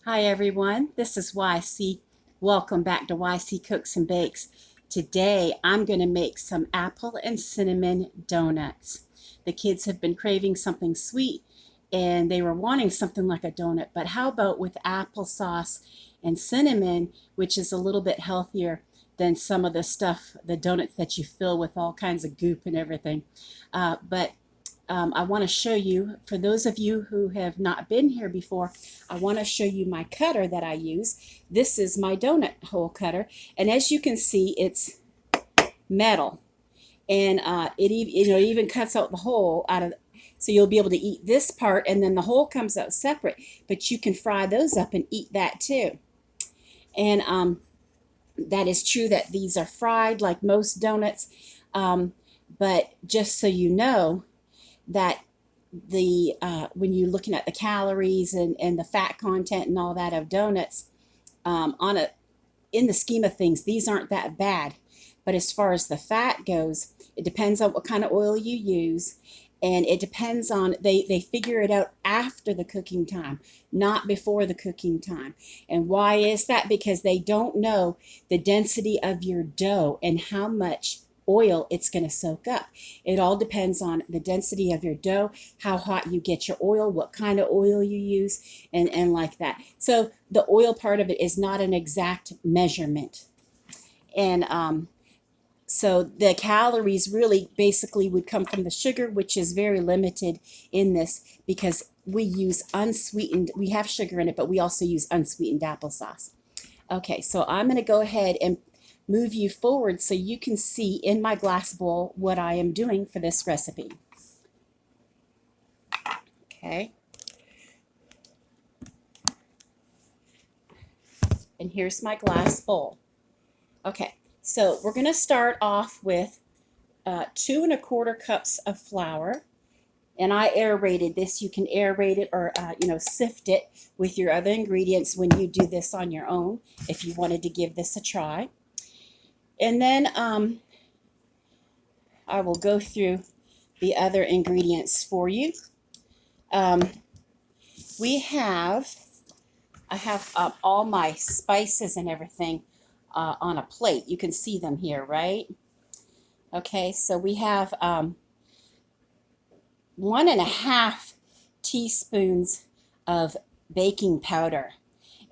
Hi everyone, this is YC. Welcome back to YC Cooks and Bakes. Today I'm going to make some apple and cinnamon donuts. The kids have been craving something sweet and they were wanting something like a donut, but how about with applesauce and cinnamon, which is a little bit healthier than some of the stuff, the donuts that you fill with all kinds of goop and everything. But I want to show you, for those of you who have not been here before, I want to show you my cutter that I use. This is my donut hole cutter, and as you can see, it's metal, and it even cuts out the hole out of, so you'll be able to eat this part, and then the hole comes out separate, but you can fry those up and eat that too. And that is true that these are fried like most donuts, but just so you know, that the when you're looking at the calories and the fat content and all that of donuts, in the scheme of things, these aren't that bad. But as far as the fat goes, it depends on what kind of oil you use, and it depends on, they figure it out after the cooking time, not before the cooking time. And why is that? Because they don't know the density of your dough and how much oil it's going to soak up. It all depends on the density of your dough, how hot you get your oil, what kind of oil you use, and like that. So the oil part of it is not an exact measurement. And so the calories really basically would come from the sugar, which is very limited in this because we use unsweetened, we have sugar in it, but we also use unsweetened applesauce. Okay, so I'm going to go ahead and move you forward so you can see in my glass bowl what I am doing for this recipe. Okay. And here's my glass bowl. Okay, so we're going to start off with 2 1/4 cups of flour. And I aerated this. You can aerate it or, sift it with your other ingredients when you do this on your own, if you wanted to give this a try. And then I will go through the other ingredients for you. I have all my spices and everything on a plate. You can see them here, right? Okay, so we have 1 1/2 teaspoons of baking powder,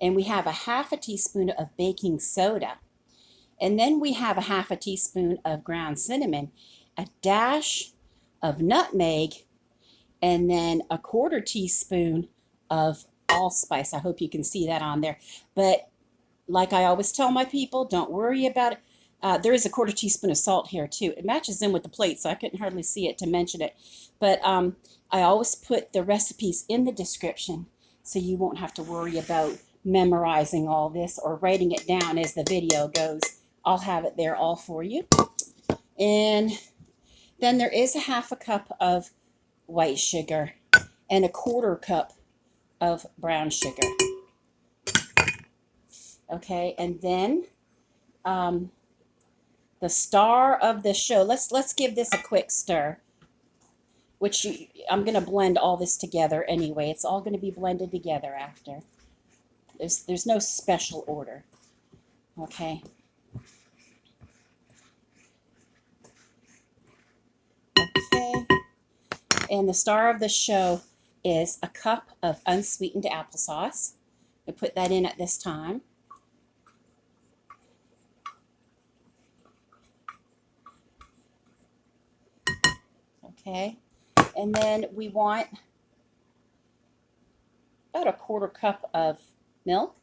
and we have 1/2 teaspoon of baking soda. And then we have 1/2 teaspoon of ground cinnamon, a dash of nutmeg, and then 1/4 teaspoon of allspice. I hope you can see that on there. But like I always tell my people, don't worry about it. There is 1/4 teaspoon of salt here too. It matches in with the plate, so I couldn't hardly see it to mention it. But I always put the recipes in the description, so you won't have to worry about memorizing all this or writing it down as the video goes. I'll have it there all for you. And then there is 1/2 cup of white sugar and 1/4 cup of brown sugar. Okay, and then the star of the show. Let's give this a quick stir, which I'm going to blend all this together anyway. It's all going to be blended together after. There's no special order. Okay. Okay. And the star of the show is 1 cup of unsweetened applesauce. I put that in at this time. Okay. And then we want about 1/4 cup of milk.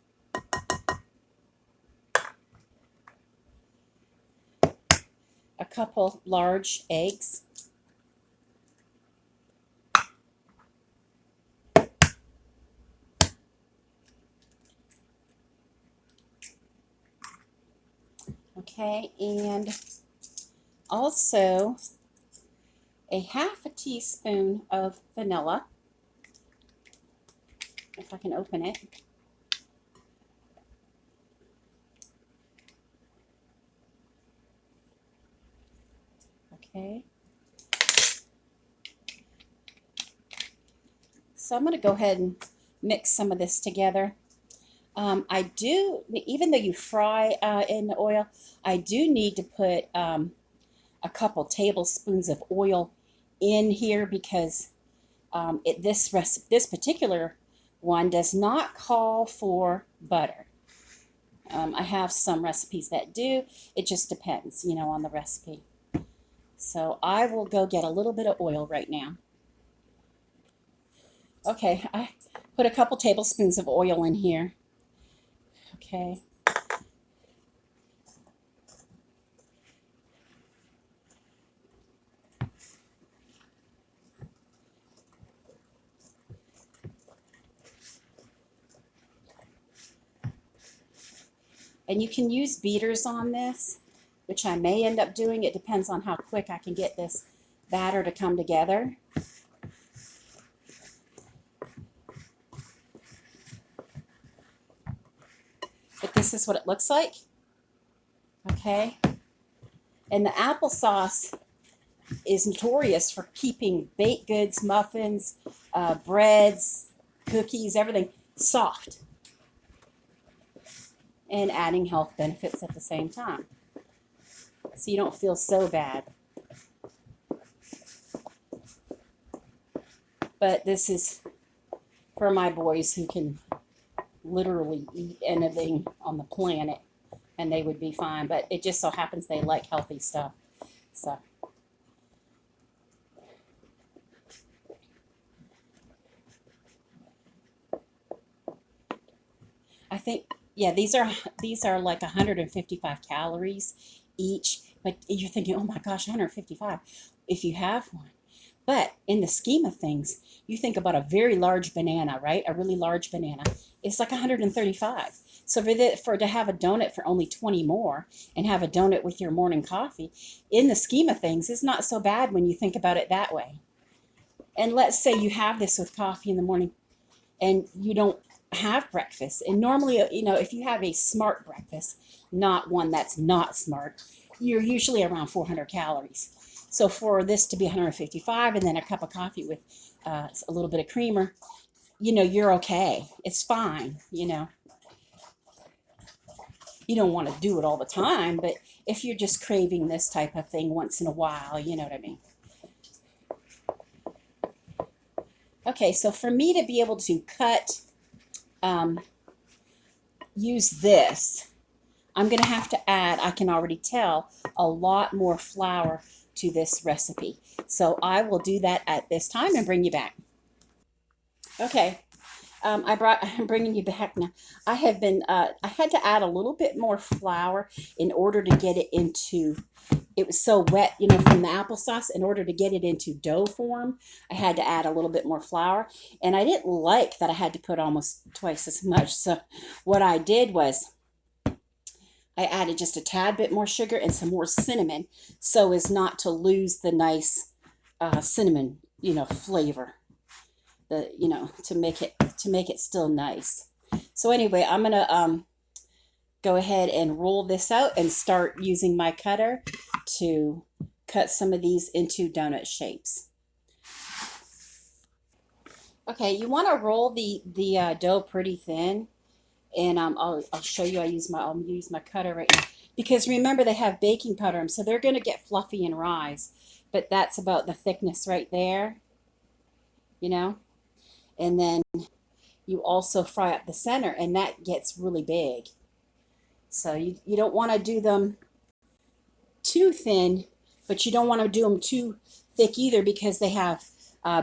A couple large eggs. Okay, and also 1/2 teaspoon of vanilla, if I can open it. Okay. So I'm going to go ahead and mix some of this together. I do, even though you fry in the oil, I do need to put a couple tablespoons of oil in here because this particular one does not call for butter. I have some recipes that do. It just depends, on the recipe. So I will go get a little bit of oil right now. Okay, I put a couple tablespoons of oil in here. Okay. And you can use beaters on this, which I may end up doing. It depends on how quick I can get this batter to come together. But this is what it looks like. Okay. And the applesauce is notorious for keeping baked goods, muffins, breads, cookies, everything soft and adding health benefits at the same time. So you don't feel so bad. But this is for my boys who can literally eat anything on the planet and they would be fine. But it just so happens they like healthy stuff. So I think, yeah, these are like 155 calories each. But you're thinking, oh my gosh, 155 if you have one. But in the scheme of things, you think about a very large banana, right? A really large banana. It's like 135. So for to have a donut for only 20 more and have a donut with your morning coffee, in the scheme of things, is not so bad when you think about it that way. And let's say you have this with coffee in the morning and you don't have breakfast. And normally, if you have a smart breakfast, not one that's not smart, you're usually around 400 calories. So for this to be 155 and then a cup of coffee with a little bit of creamer, you're okay. It's fine. You don't want to do it all the time, but if you're just craving this type of thing once in a while, you know what I mean. Okay, so for me to be able to use this, I'm going to have to add, I can already tell, a lot more flour to this recipe. So I will do that at this time and bring you back. Okay, I'm bringing you back now. I had to add a little bit more flour in order to get it into, it was so wet, from the applesauce. In order to get it into dough form, I had to add a little bit more flour. And I didn't like that I had to put almost twice as much. So what I did was I added just a tad bit more sugar and some more cinnamon so as not to lose the nice cinnamon, flavor. To make it still nice. So anyway, I'm gonna go ahead and roll this out and start using my cutter to cut some of these into donut shapes. Okay, you want to roll the dough pretty thin, and I'll show you. I'll use my cutter right now because remember they have baking powder in them, so they're going to get fluffy and rise. But that's about the thickness right there, and then you also fry up the center, and that gets really big. So you don't want to do them too thin, but you don't want to do them too thick either because they have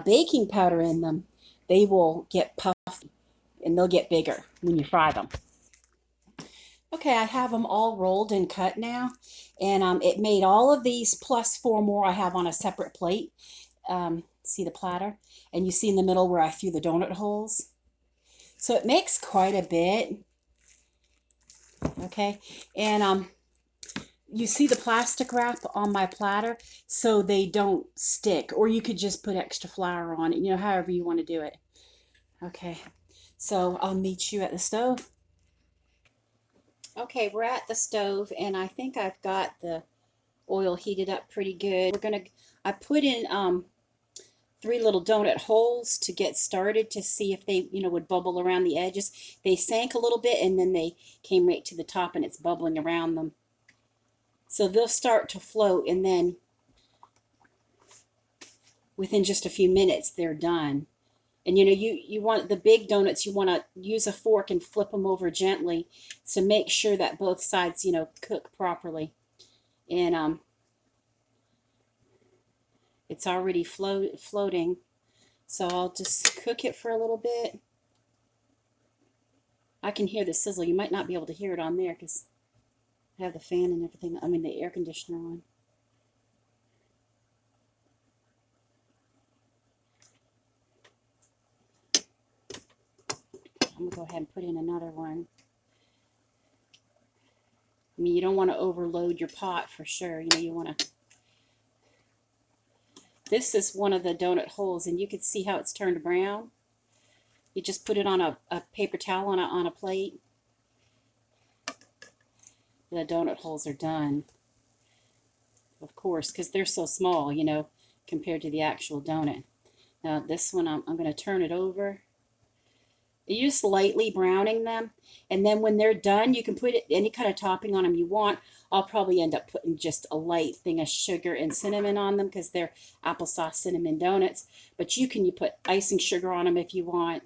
baking powder in them. They will get puffy and they'll get bigger when you fry them. Okay, I have them all rolled and cut now, and it made all of these plus 4 more I have on a separate plate. See the platter? And you see in the middle where I threw the donut holes? So it makes quite a bit. Okay, and you see the plastic wrap on my platter so they don't stick, or you could just put extra flour on it, however you want to do it. Okay, so I'll meet you at the stove. Okay, we're at the stove, and I think I've got the oil heated up pretty good. I put in 3 little donut holes to get started to see if they, would bubble around the edges. They sank a little bit and then they came right to the top and it's bubbling around them. So they'll start to float, and then within just a few minutes they're done. And you want the big donuts, you want to use a fork and flip them over gently to make sure that both sides, cook properly. And it's already floating. So I'll just cook it for a little bit. I can hear the sizzle. You might not be able to hear it on there because I have the fan and everything. I mean the air conditioner on. I'm going to go ahead and put in another one. I mean, you don't want to overload your pot for sure. You want to... This is one of the donut holes, and you can see how it's turned brown. You just put it on a paper towel on a plate. The donut holes are done. Of course, because they're so small, compared to the actual donut. Now this one, I'm going to turn it over. You're just lightly browning them, and then when they're done, you can put any kind of topping on them you want. I'll probably end up putting just a light thing of sugar and cinnamon on them because they're applesauce cinnamon donuts. But you put icing sugar on them if you want,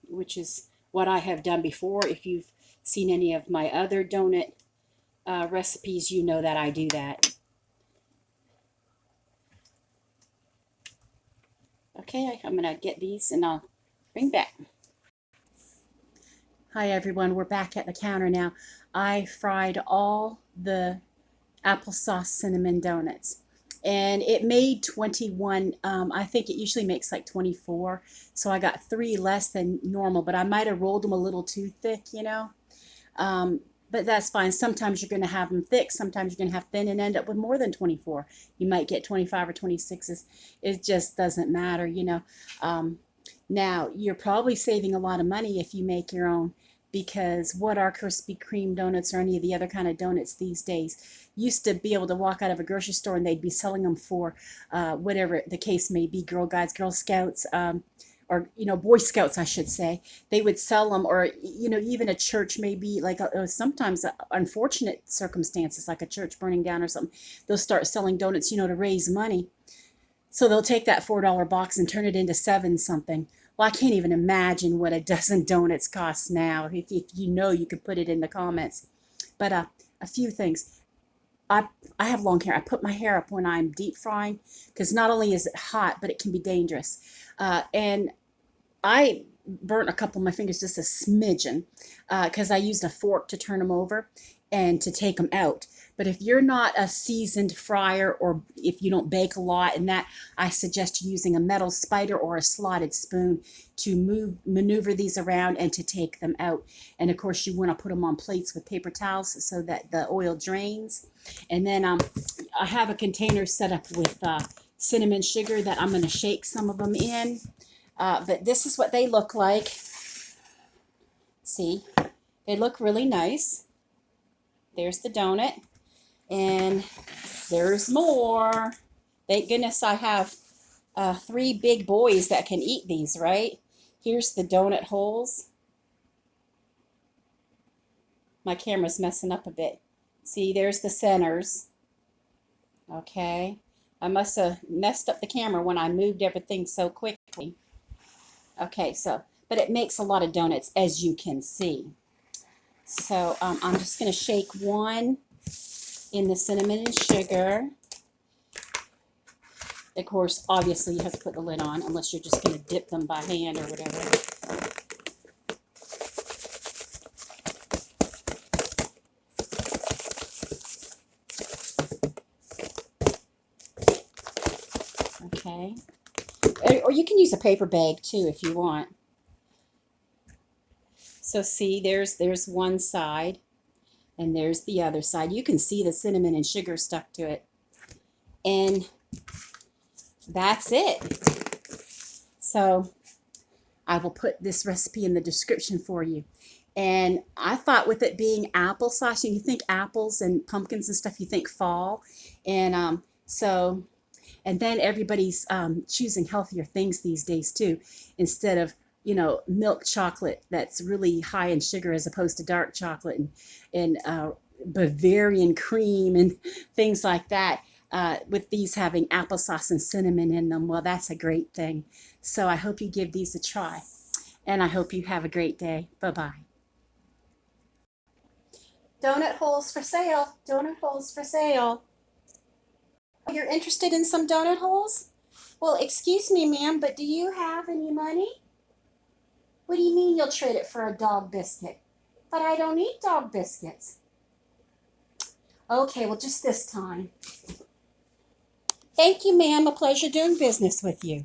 which is what I have done before. If you've seen any of my other donut recipes, you know that I do that. Okay, I'm going to get these and I'll bring back. Hi everyone, we're back at the counter now. I fried all the applesauce cinnamon donuts and it made 21. I think it usually makes like 24, so I got 3 less than normal, but I might have rolled them a little too thick, but that's fine. Sometimes you're going to have them thick, sometimes you're going to have thin and end up with more than 24. You might get 25 or 26s. It just doesn't matter, Now, you're probably saving a lot of money if you make your own, because what are Krispy Kreme donuts or any of the other kind of donuts these days? Used to be able to walk out of a grocery store and they'd be selling them for whatever the case may be, Girl Guides, Girl Scouts, or Boy Scouts, I should say. They would sell them, or even a church, maybe like sometimes unfortunate circumstances like a church burning down or something. They'll start selling donuts, to raise money. So they'll take that $4 box and turn it into 7 something. Well, I can't even imagine what a dozen donuts cost now. If you could put it in the comments. But a few things. I have long hair. I put my hair up when I'm deep frying because not only is it hot, but it can be dangerous. And I burnt a couple of my fingers, just a smidgen, because I used a fork to turn them over and to take them out. But if you're not a seasoned fryer, or if you don't bake a lot and that, I suggest using a metal spider or a slotted spoon to maneuver these around and to take them out. And of course you want to put them on plates with paper towels so that the oil drains. And then I have a container set up with cinnamon sugar that I'm going to shake some of them in. But this is what they look like. See, they look really nice. There's the donut. And there's more. Thank goodness I have 3 big boys that can eat these, right? Here's the donut holes. My camera's messing up a bit. See, there's the centers. Okay. I must have messed up the camera when I moved everything so quickly. Okay, but it makes a lot of donuts, as you can see. So I'm just going to shake one in the cinnamon and sugar. Of course, obviously you have to put the lid on unless you're just going to dip them by hand or whatever. Okay. Or you can use a paper bag too if you want. So see, there's one side. And there's the other side. You can see the cinnamon and sugar stuck to it. And that's it. So I will put this recipe in the description for you. And I thought with it being applesauce, you think apples and pumpkins and stuff, you think fall. And so And then everybody's choosing healthier things these days too, instead of milk chocolate that's really high in sugar as opposed to dark chocolate and Bavarian cream and things like that. With these having applesauce and cinnamon in them, well, that's a great thing. So I hope you give these a try, and I hope you have a great day. Bye-bye. Donut holes for sale. Donut holes for sale. You're interested in some donut holes? Well, excuse me, ma'am, but do you have any money? What do you mean you'll trade it for a dog biscuit? But I don't eat dog biscuits. Okay, well, just this time. Thank you, ma'am. A pleasure doing business with you.